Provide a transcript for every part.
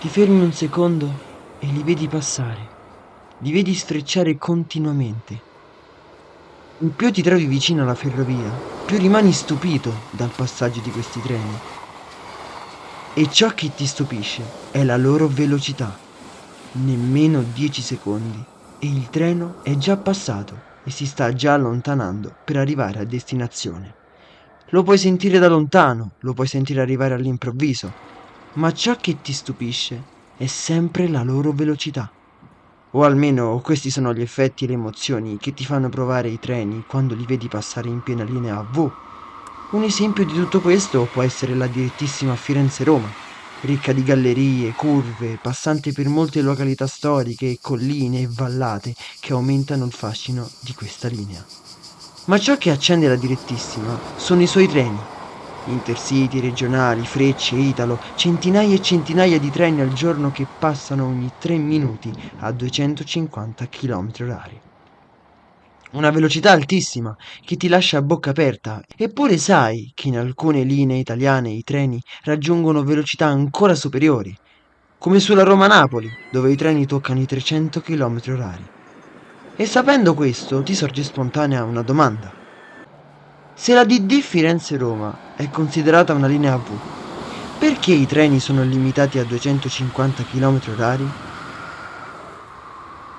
Ti fermi un secondo e li vedi passare, li vedi sfrecciare continuamente. In più ti trovi vicino alla ferrovia, più rimani stupito dal passaggio di questi treni. E ciò che ti stupisce è la loro velocità. Nemmeno 10 secondi e il treno è già passato e si sta già allontanando per arrivare a destinazione. Lo puoi sentire da lontano, lo puoi sentire arrivare all'improvviso, ma ciò che ti stupisce è sempre la loro velocità. O almeno questi sono gli effetti e le emozioni che ti fanno provare i treni quando li vedi passare in piena linea a V. Un esempio di tutto questo può essere la direttissima Firenze-Roma, ricca di gallerie, curve, passante per molte località storiche, colline e vallate che aumentano il fascino di questa linea. Ma ciò che accende la direttissima sono i suoi treni. Intercity, regionali, Frecce, Italo, centinaia e centinaia di treni al giorno che passano ogni 3 minuti a 250 km/h. Una velocità altissima che ti lascia a bocca aperta, eppure sai che in alcune linee italiane i treni raggiungono velocità ancora superiori, come sulla Roma-Napoli, dove i treni toccano i 300 km/h. E sapendo questo ti sorge spontanea una domanda. Se la DD Firenze-Roma è considerata una linea V, perché i treni sono limitati a 250 km/h?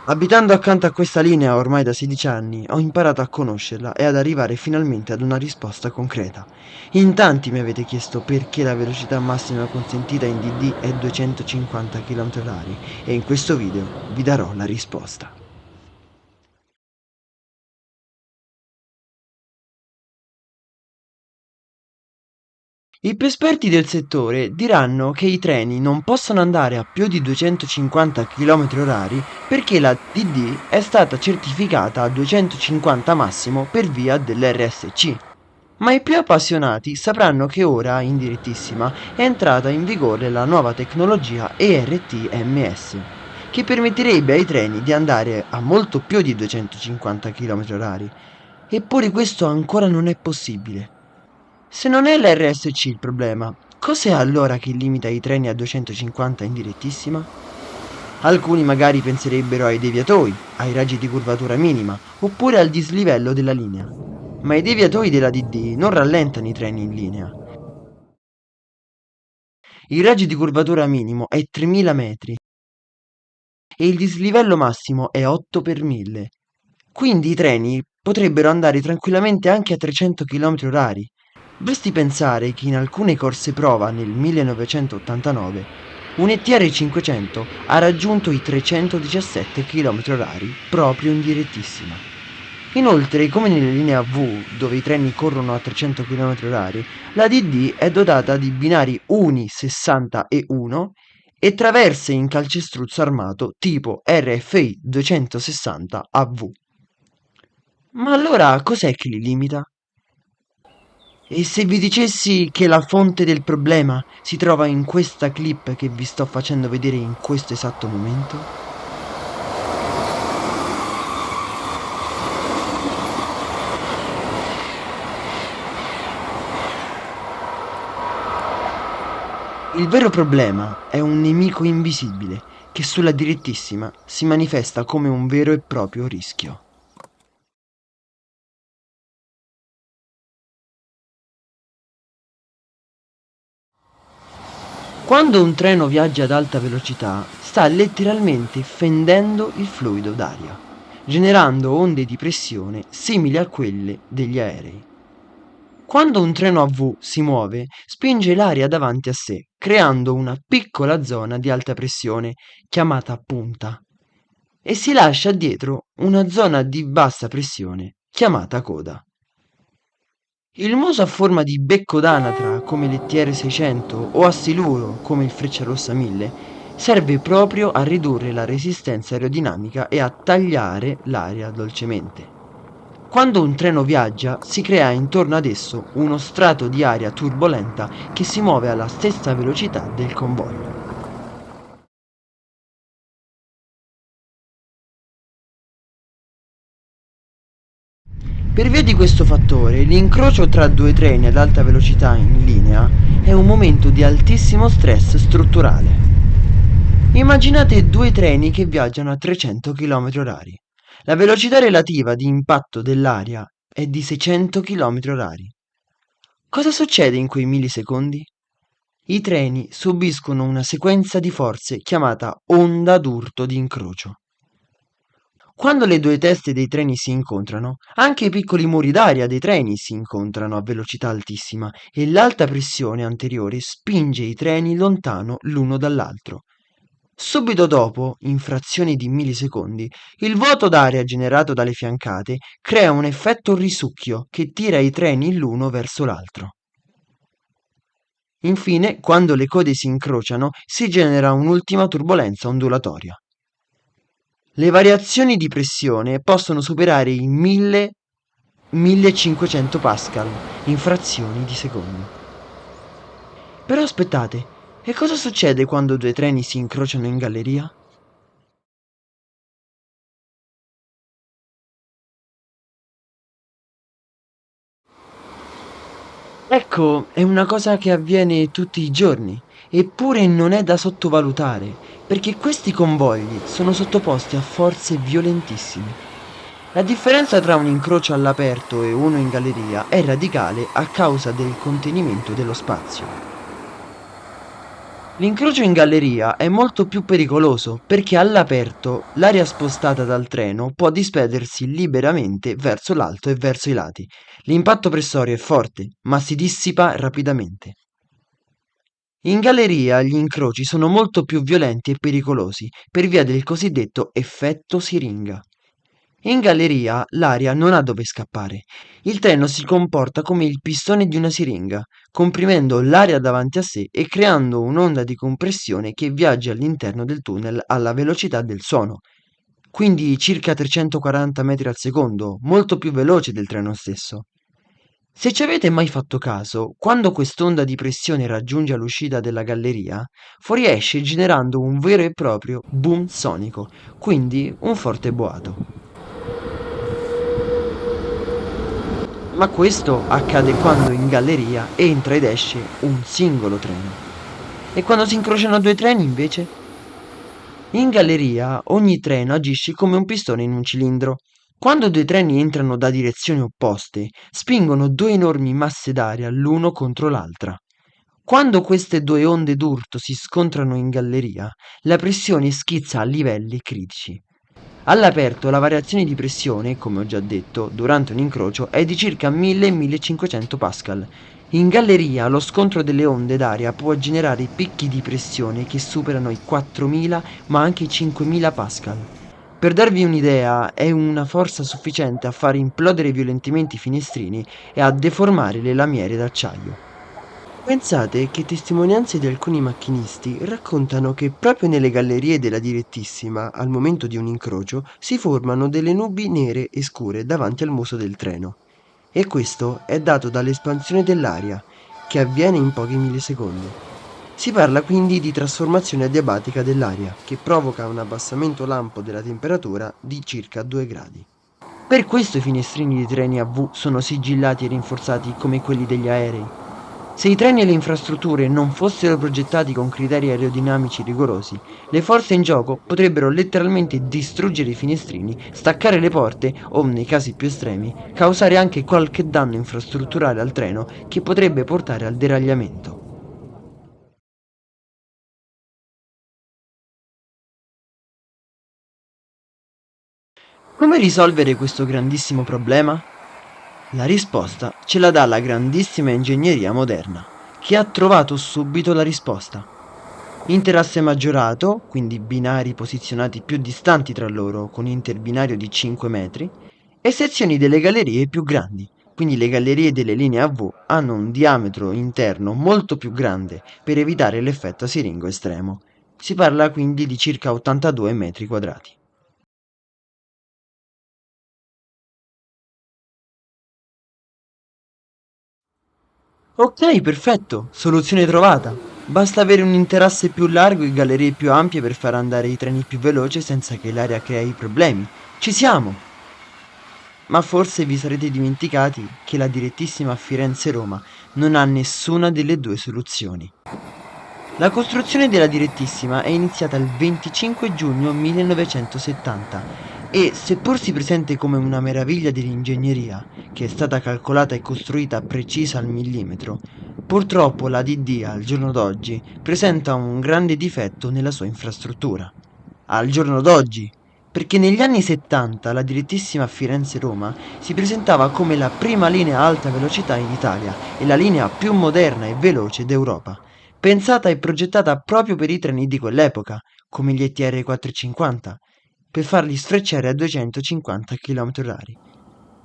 Abitando accanto a questa linea ormai da 16 anni, ho imparato a conoscerla e ad arrivare finalmente ad una risposta concreta. In tanti mi avete chiesto perché la velocità massima consentita in DD è 250 km/h e in questo video vi darò la risposta. I più esperti del settore diranno che i treni non possono andare a più di 250 km/h perché la DD è stata certificata a 250 massimo per via dell'RSC. Ma i più appassionati sapranno che ora, in direttissima, è entrata in vigore la nuova tecnologia ERTMS, che permetterebbe ai treni di andare a molto più di 250 km/h. Eppure questo ancora non è possibile. Se non è l'RSC il problema, cos'è allora che limita i treni a 250 in direttissima? Alcuni magari penserebbero ai deviatoi, ai raggi di curvatura minima, oppure al dislivello della linea. Ma i deviatoi della DD non rallentano i treni in linea. Il raggio di curvatura minimo è 3000 metri e il dislivello massimo è 8 per 1000. Quindi i treni potrebbero andare tranquillamente anche a 300 km/h. Basti pensare che in alcune corse prova nel 1989 un ETR 500 ha raggiunto i 317 km/h proprio in direttissima. Inoltre, come nelle linee AV dove i treni corrono a 300 km/h, la DD è dotata di binari uni 60 e 1 e traverse in calcestruzzo armato tipo RFI 260 AV. Ma allora cos'è che li limita? E se vi dicessi che la fonte del problema si trova in questa clip che vi sto facendo vedere in questo esatto momento? Il vero problema è un nemico invisibile che sulla direttissima si manifesta come un vero e proprio rischio. Quando un treno viaggia ad alta velocità, sta letteralmente fendendo il fluido d'aria, generando onde di pressione simili a quelle degli aerei. Quando un treno a V si muove, spinge l'aria davanti a sé, creando una piccola zona di alta pressione chiamata punta, e si lascia dietro una zona di bassa pressione chiamata coda. Il muso a forma di becco d'anatra come l'ETR-600 o a siluro come il Frecciarossa 1000 serve proprio a ridurre la resistenza aerodinamica e a tagliare l'aria dolcemente. Quando un treno viaggia si crea intorno ad esso uno strato di aria turbolenta che si muove alla stessa velocità del convoglio. Per via di questo fattore, l'incrocio tra due treni ad alta velocità in linea è un momento di altissimo stress strutturale. Immaginate due treni che viaggiano a 300 km/h. La velocità relativa di impatto dell'aria è di 600 km/h. Cosa succede in quei millisecondi? I treni subiscono una sequenza di forze chiamata onda d'urto di incrocio. Quando le due teste dei treni si incontrano, anche i piccoli muri d'aria dei treni si incontrano a velocità altissima e l'alta pressione anteriore spinge i treni lontano l'uno dall'altro. Subito dopo, in frazioni di millisecondi, il vuoto d'aria generato dalle fiancate crea un effetto risucchio che tira i treni l'uno verso l'altro. Infine, quando le code si incrociano, si genera un'ultima turbolenza ondulatoria. Le variazioni di pressione possono superare i 1000-1500 pascal in frazioni di secondo. Però aspettate, e cosa succede quando due treni si incrociano in galleria? Ecco, è una cosa che avviene tutti i giorni, eppure non è da sottovalutare, perché questi convogli sono sottoposti a forze violentissime. La differenza tra un incrocio all'aperto e uno in galleria è radicale a causa del contenimento dello spazio. L'incrocio in galleria è molto più pericoloso perché all'aperto l'aria spostata dal treno può disperdersi liberamente verso l'alto e verso i lati. L'impatto pressorio è forte, ma si dissipa rapidamente. In galleria gli incroci sono molto più violenti e pericolosi per via del cosiddetto effetto siringa. In galleria l'aria non ha dove scappare. Il treno si comporta come il pistone di una siringa, comprimendo l'aria davanti a sé e creando un'onda di compressione che viaggia all'interno del tunnel alla velocità del suono, quindi circa 340 metri al secondo, molto più veloce del treno stesso. Se ci avete mai fatto caso, quando quest'onda di pressione raggiunge l'uscita della galleria, fuoriesce generando un vero e proprio boom sonico, quindi un forte boato. Ma questo accade quando in galleria entra ed esce un singolo treno. E quando si incrociano due treni, invece? In galleria ogni treno agisce come un pistone in un cilindro. Quando due treni entrano da direzioni opposte, spingono due enormi masse d'aria l'uno contro l'altra. Quando queste due onde d'urto si scontrano in galleria, la pressione schizza a livelli critici. All'aperto la variazione di pressione, come ho già detto, durante un incrocio è di circa 1000-1500 pascal. In galleria lo scontro delle onde d'aria può generare picchi di pressione che superano i 4000 ma anche i 5000 pascal. Per darvi un'idea, è una forza sufficiente a far implodere violentemente i finestrini e a deformare le lamiere d'acciaio. Pensate che testimonianze di alcuni macchinisti raccontano che proprio nelle gallerie della direttissima, al momento di un incrocio, si formano delle nubi nere e scure davanti al muso del treno. E questo è dato dall'espansione dell'aria, che avviene in pochi millisecondi. Si parla quindi di trasformazione adiabatica dell'aria, che provoca un abbassamento lampo della temperatura di circa 2 gradi. Per questo i finestrini dei treni a V sono sigillati e rinforzati come quelli degli aerei. Se i treni e le infrastrutture non fossero progettati con criteri aerodinamici rigorosi, le forze in gioco potrebbero letteralmente distruggere i finestrini, staccare le porte o, nei casi più estremi, causare anche qualche danno infrastrutturale al treno che potrebbe portare al deragliamento. Come risolvere questo grandissimo problema? La risposta ce la dà la grandissima ingegneria moderna, che ha trovato subito la risposta. Interasse maggiorato, quindi binari posizionati più distanti tra loro con interbinario di 5 metri, e sezioni delle gallerie più grandi, quindi le gallerie delle linee a V hanno un diametro interno molto più grande per evitare l'effetto siringo estremo. Si parla quindi di circa 82 metri quadrati. Ok, perfetto, soluzione trovata. Basta avere un interasse più largo e gallerie più ampie per far andare i treni più veloci senza che l'aria crei problemi. Ci siamo! Ma forse vi sarete dimenticati che la direttissima Firenze-Roma non ha nessuna delle due soluzioni. La costruzione della Direttissima è iniziata il 25 giugno 1970 e, seppur si presenti come una meraviglia dell'ingegneria, che è stata calcolata e costruita precisa al millimetro, purtroppo la DD al giorno d'oggi presenta un grande difetto nella sua infrastruttura. Al giorno d'oggi, perché negli anni 70 la Direttissima Firenze-Roma si presentava come la prima linea a alta velocità in Italia e la linea più moderna e veloce d'Europa, pensata e progettata proprio per i treni di quell'epoca, come gli ETR 450, per farli sfrecciare a 250 km/h.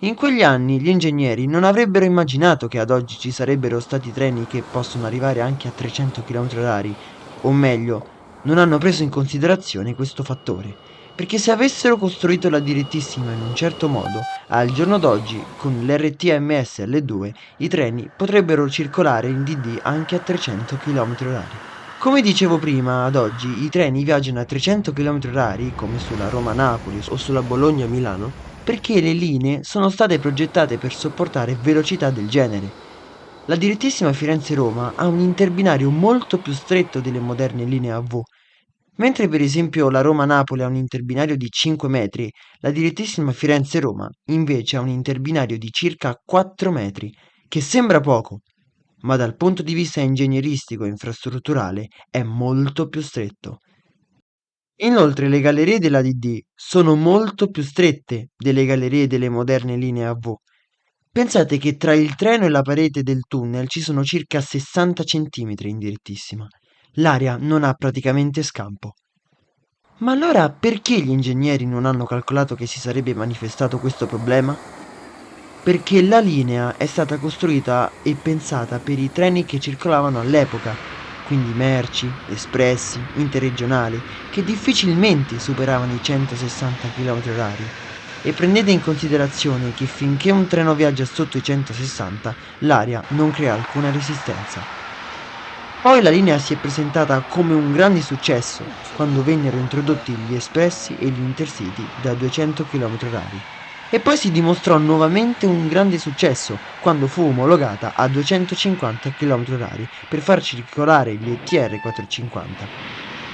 In quegli anni gli ingegneri non avrebbero immaginato che ad oggi ci sarebbero stati treni che possono arrivare anche a 300 km/h, o meglio, non hanno preso in considerazione questo fattore, perché se avessero costruito la Direttissima in un certo modo, al giorno d'oggi, con l'RTMS L2, i treni potrebbero circolare in DD anche a 300 km/h. Come dicevo prima, ad oggi i treni viaggiano a 300 km/h, come sulla Roma-Napoli o sulla Bologna-Milano, perché le linee sono state progettate per sopportare velocità del genere. La direttissima Firenze-Roma ha un interbinario molto più stretto delle moderne linee AV. Mentre per esempio la Roma-Napoli ha un interbinario di 5 metri, la direttissima Firenze-Roma invece ha un interbinario di circa 4 metri, che sembra poco, ma dal punto di vista ingegneristico e infrastrutturale è molto più stretto. Inoltre le gallerie della DD sono molto più strette delle gallerie delle moderne linee AV. Pensate che tra il treno e la parete del tunnel ci sono circa 60 centimetri in direttissima. L'aria non ha praticamente scampo. Ma allora perché gli ingegneri non hanno calcolato che si sarebbe manifestato questo problema? Perché la linea è stata costruita e pensata per i treni che circolavano all'epoca, quindi merci, espressi, interregionali, che difficilmente superavano i 160 km/h. E prendete in considerazione che finché un treno viaggia sotto i 160, l'aria non crea alcuna resistenza. Poi la linea si è presentata come un grande successo quando vennero introdotti gli espressi e gli intercity da 200 km/h. E poi si dimostrò nuovamente un grande successo quando fu omologata a 250 km/h per far circolare gli ETR 450.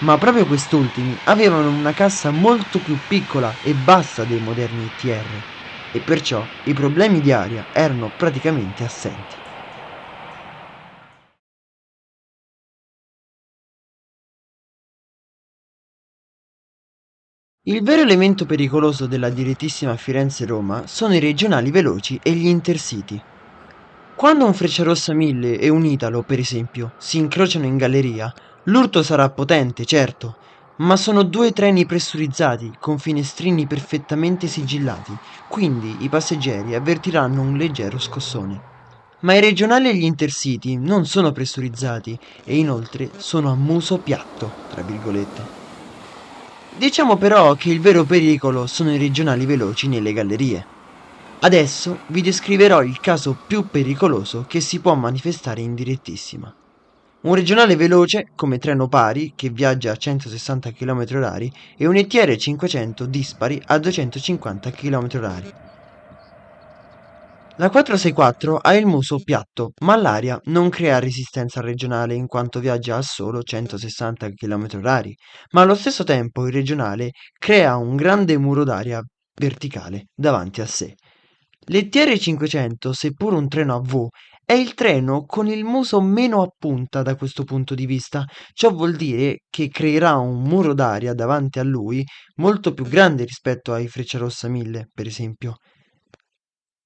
Ma proprio quest'ultimi avevano una cassa molto più piccola e bassa dei moderni ETR e perciò i problemi di aria erano praticamente assenti. Il vero elemento pericoloso della direttissima Firenze-Roma sono i regionali veloci e gli intercity. Quando un Frecciarossa 1000 e un Italo, per esempio, si incrociano in galleria, l'urto sarà potente, certo, ma sono due treni pressurizzati con finestrini perfettamente sigillati, quindi i passeggeri avvertiranno un leggero scossone. Ma i regionali e gli intercity non sono pressurizzati e inoltre sono a muso piatto, tra virgolette. Diciamo però che il vero pericolo sono i regionali veloci nelle gallerie. Adesso vi descriverò il caso più pericoloso che si può manifestare in direttissima. Un regionale veloce, come treno pari, che viaggia a 160 km/h, e un ETR 500 dispari a 250 km/h. La 464 ha il muso piatto, ma l'aria non crea resistenza regionale in quanto viaggia a solo 160 km/h, ma allo stesso tempo il regionale crea un grande muro d'aria verticale davanti a sé. L'ETR 500, seppur un treno a V, è il treno con il muso meno a punta da questo punto di vista. Ciò vuol dire che creerà un muro d'aria davanti a lui molto più grande rispetto ai Frecciarossa 1000, per esempio.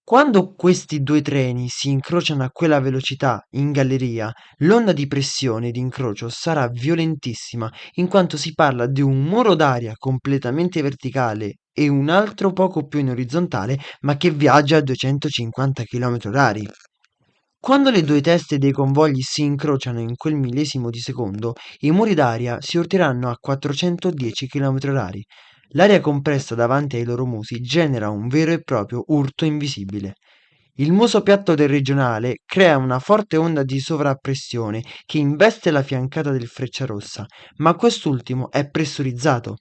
Quando questi due treni si incrociano a quella velocità in galleria, l'onda di pressione d'incrocio sarà violentissima, in quanto si parla di un muro d'aria completamente verticale e un altro poco più in orizzontale, ma che viaggia a 250 km/h. Quando le due teste dei convogli si incrociano in quel millesimo di secondo, i muri d'aria si urteranno a 410 km/h. L'aria compressa davanti ai loro musi genera un vero e proprio urto invisibile. Il muso piatto del regionale crea una forte onda di sovrappressione che investe la fiancata del Frecciarossa, ma quest'ultimo è pressurizzato.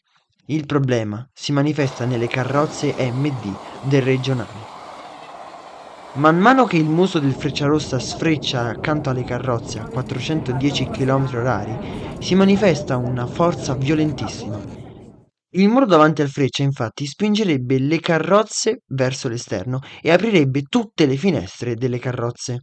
Il problema si manifesta nelle carrozze MD del regionale. Man mano che il muso del Frecciarossa sfreccia accanto alle carrozze a 410 km/h, si manifesta una forza violentissima. Il muro davanti al Freccia, infatti, spingerebbe le carrozze verso l'esterno e aprirebbe tutte le finestre delle carrozze.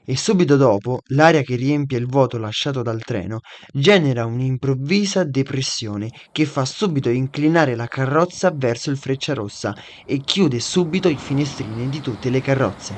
E subito dopo, l'aria che riempie il vuoto lasciato dal treno genera un'improvvisa depressione che fa subito inclinare la carrozza verso il Frecciarossa e chiude subito i finestrini di tutte le carrozze.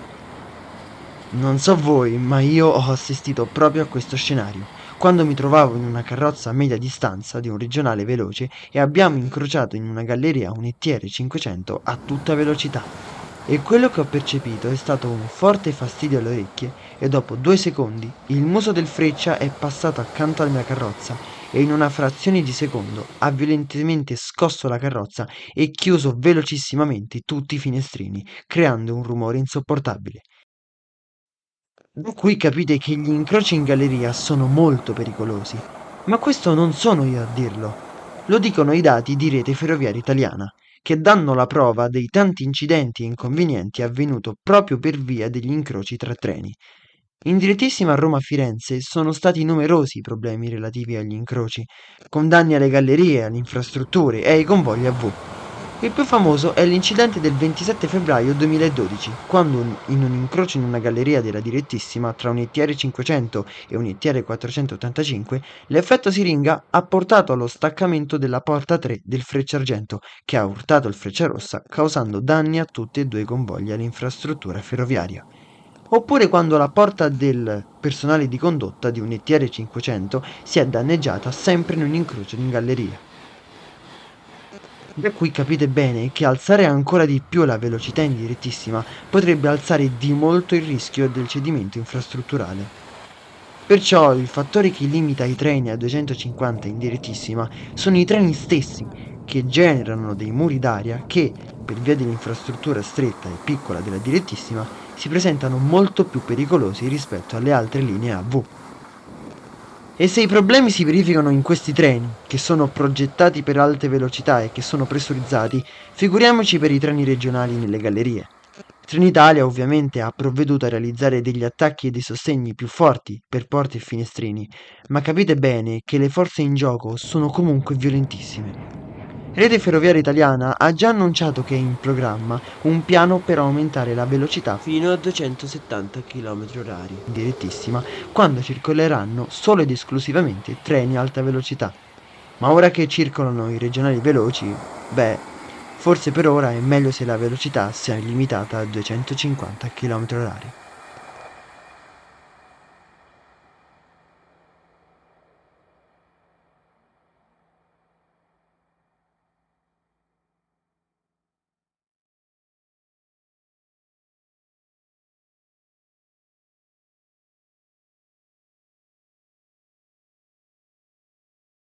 Non so voi, ma io ho assistito proprio a questo scenario, quando mi trovavo in una carrozza a media distanza di un regionale veloce e abbiamo incrociato in una galleria un ETR 500 a tutta velocità. E quello che ho percepito è stato un forte fastidio alle orecchie e dopo 2 secondi il muso del Freccia è passato accanto alla mia carrozza e in una frazione di secondo ha violentemente scosso la carrozza e chiuso velocissimamente tutti i finestrini, creando un rumore insopportabile. Da qui capite che gli incroci in galleria sono molto pericolosi. Ma questo non sono io a dirlo. Lo dicono i dati di Rete Ferroviaria Italiana, che danno la prova dei tanti incidenti e inconvenienti avvenuti proprio per via degli incroci tra treni. In direttissima Roma-Firenze sono stati numerosi i problemi relativi agli incroci, con danni alle gallerie, alle infrastrutture e ai convogli a V. Il più famoso è l'incidente del 27 febbraio 2012, quando in un incrocio in una galleria della direttissima tra un ETR 500 e un ETR 485, l'effetto siringa ha portato allo staccamento della porta 3 del Frecciargento, che ha urtato il Frecciarossa, causando danni a tutti e due i convogli all'infrastruttura ferroviaria. Oppure quando la porta del personale di condotta di un ETR 500 si è danneggiata sempre in un incrocio in galleria. Da qui capite bene che alzare ancora di più la velocità in direttissima potrebbe alzare di molto il rischio del cedimento infrastrutturale. Perciò il fattore che limita i treni a 250 in direttissima sono i treni stessi che generano dei muri d'aria che, per via dell'infrastruttura stretta e piccola della direttissima, si presentano molto più pericolosi rispetto alle altre linee AV. E se i problemi si verificano in questi treni, che sono progettati per alte velocità e che sono pressurizzati, figuriamoci per i treni regionali nelle gallerie. Trenitalia ovviamente ha provveduto a realizzare degli attacchi e dei sostegni più forti per porte e finestrini, ma capite bene che le forze in gioco sono comunque violentissime. Rete Ferroviaria Italiana ha già annunciato che è in programma un piano per aumentare la velocità fino a 270 km/h in direttissima quando circoleranno solo ed esclusivamente treni a alta velocità. Ma ora che circolano i regionali veloci, forse per ora è meglio se la velocità sia limitata a 250 km/h.